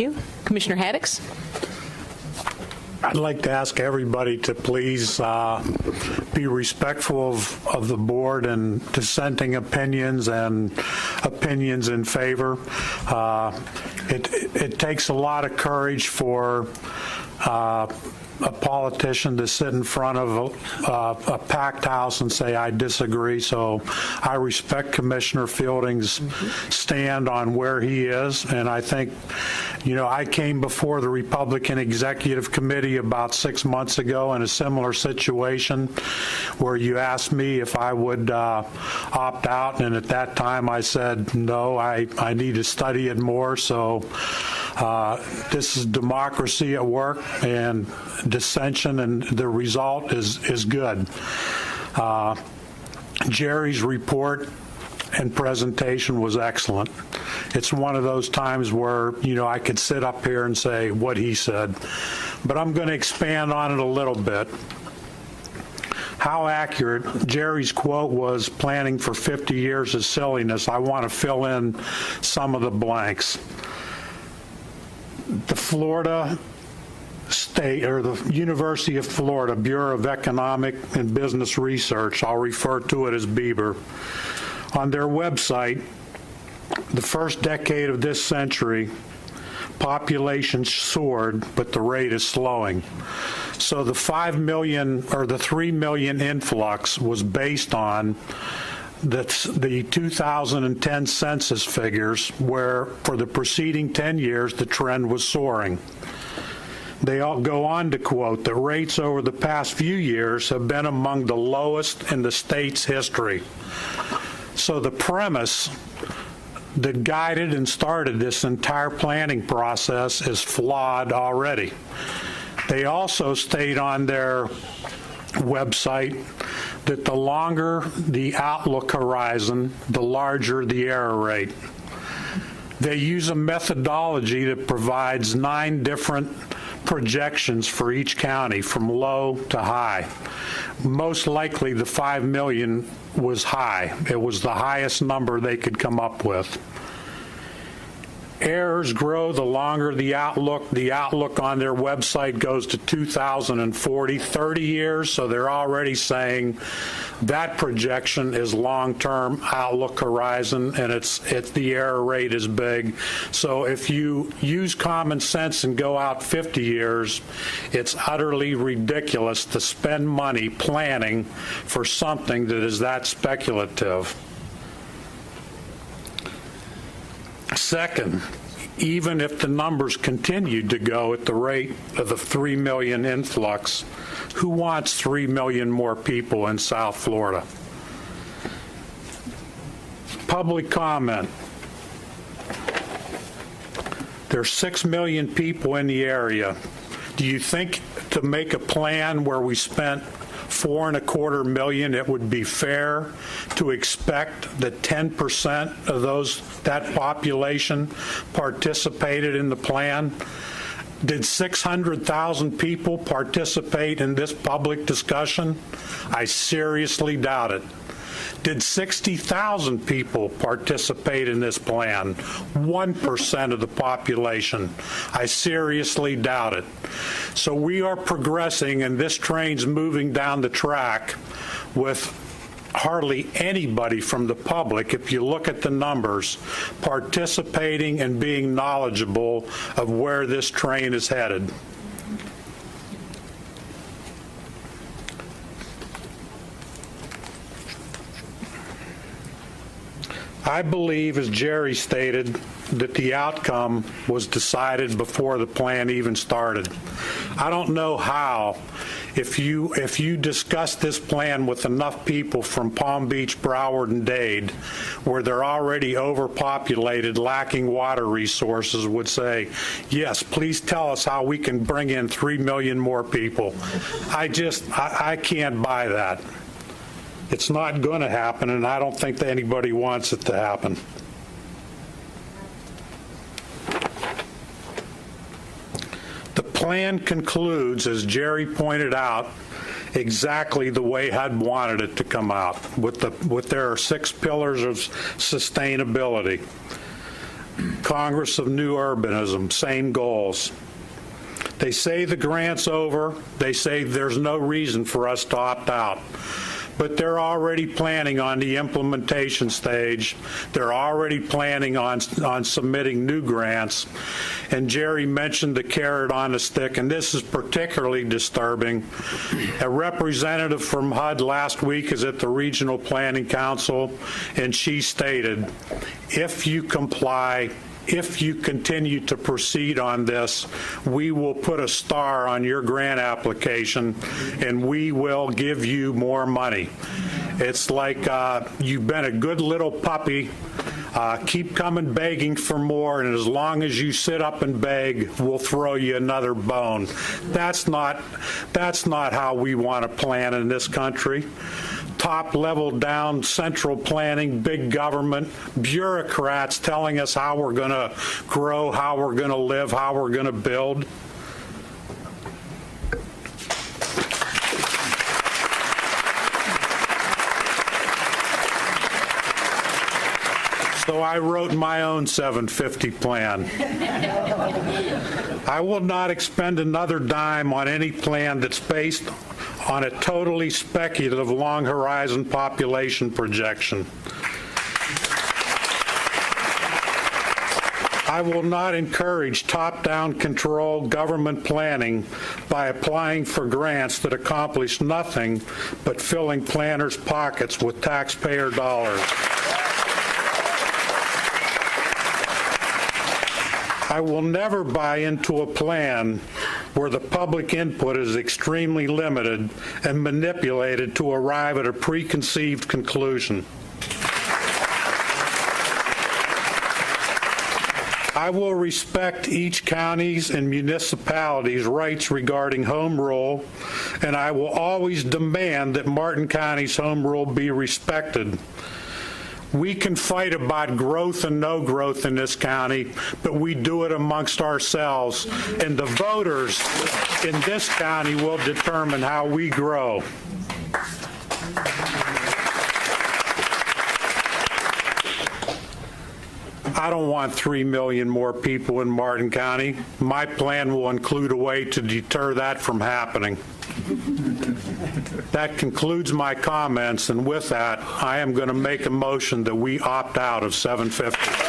you. Commissioner Haddox? I'd like to ask everybody to please be respectful of the board and dissenting opinions and opinions in favor. It takes a lot of courage for a politician to sit in front of a packed house and say, I disagree. So I respect Commissioner Fielding's stand on where he is. And I think, you know, I came before the Republican Executive Committee about 6 months ago in a similar situation where you asked me if I would opt out. And at that time I said, no, I need to study it more. So this is democracy at work, and dissension, and the result is good. Jerry's report and presentation was excellent. It's one of those times where, you know, I could sit up here and say what he said, but I'm going to expand on it a little bit. How accurate Jerry's quote was, planning for 50 years is silliness. I want to fill in some of the blanks. The Florida State, or the University of Florida Bureau of Economic and Business Research, I'll refer to it as BEBR, on their website, the first decade of this century, population soared, but the rate is slowing. So the 5 million or the 3 million influx was based on the 2010 census figures, where for the preceding 10 years the trend was soaring. They all go on to quote that rates over the past few years have been among the lowest in the state's history. So the premise that guided and started this entire planning process is flawed already. They also state on their website that the longer the outlook horizon, the larger the error rate. They use a methodology that provides 9 different projections for each county from low to high. Most likely the 5 million was high. It was the highest number they could come up with. Errors grow the longer the outlook. The outlook on their website goes to 2040, 30 years, so they're already saying that projection is long-term outlook horizon, and it's the error rate is big. So if you use common sense and go out 50 years, it's utterly ridiculous to spend money planning for something that is that speculative. Second, even if the numbers continued to go at the rate of the 3 million influx, who wants 3 million more people in South Florida? Public comment. There's 6 million people in the area. Do you think to make a plan where we spent $4.25 million, it would be fair to expect that 10% of that population participated in the plan? Did 600,000 people participate in this public discussion? I seriously doubt it. Did 60,000 people participate in this plan? 1% of the population. I seriously doubt it. So we are progressing, and this train's moving down the track with hardly anybody from the public, if you look at the numbers, participating and being knowledgeable of where this train is headed. I believe, as Jerry stated, that the outcome was decided before the plan even started. I don't know how, if you discuss this plan with enough people from Palm Beach, Broward, and Dade, where they're already overpopulated, lacking water resources, would say, yes, please tell us how we can bring in 3 million more people. I can't buy that. It's not going to happen, and I don't think that anybody wants it to happen. The plan concludes, as Jerry pointed out, exactly the way HUD wanted it to come out, with their 6 pillars of sustainability. Congress of New Urbanism, same goals. They say the grant's over. They say there's no reason for us to opt out. But they're already planning on the implementation stage. They're already planning on submitting new grants. And Jerry mentioned the carrot on a stick, and this is particularly disturbing. A representative from HUD last week is at the Regional Planning Council, and she stated, if you comply, if you continue to proceed on this, we will put a star on your grant application and we will give you more money. It's like you've been a good little puppy. Keep coming begging for more, and as long as you sit up and beg, we'll throw you another bone. That's not how we want to plan in this country. Top level down, central planning, big government, bureaucrats telling us how we're going to grow, how we're going to live, how we're going to build. So I wrote my own 750 plan. I will not expend another dime on any plan that's based on a totally speculative long horizon population projection. I will not encourage top-down control government planning by applying for grants that accomplish nothing but filling planners' pockets with taxpayer dollars. I will never buy into a plan where the public input is extremely limited and manipulated to arrive at a preconceived conclusion. I will respect each county's and municipality's rights regarding home rule, and I will always demand that Martin County's home rule be respected. We can fight about growth and no growth in this county, but we do it amongst ourselves, and the voters in this county will determine how we grow. I don't want 3 million more people in Martin County. My plan will include a way to deter that from happening. That concludes my comments, and with that, I am going to make a motion that we opt out of 750.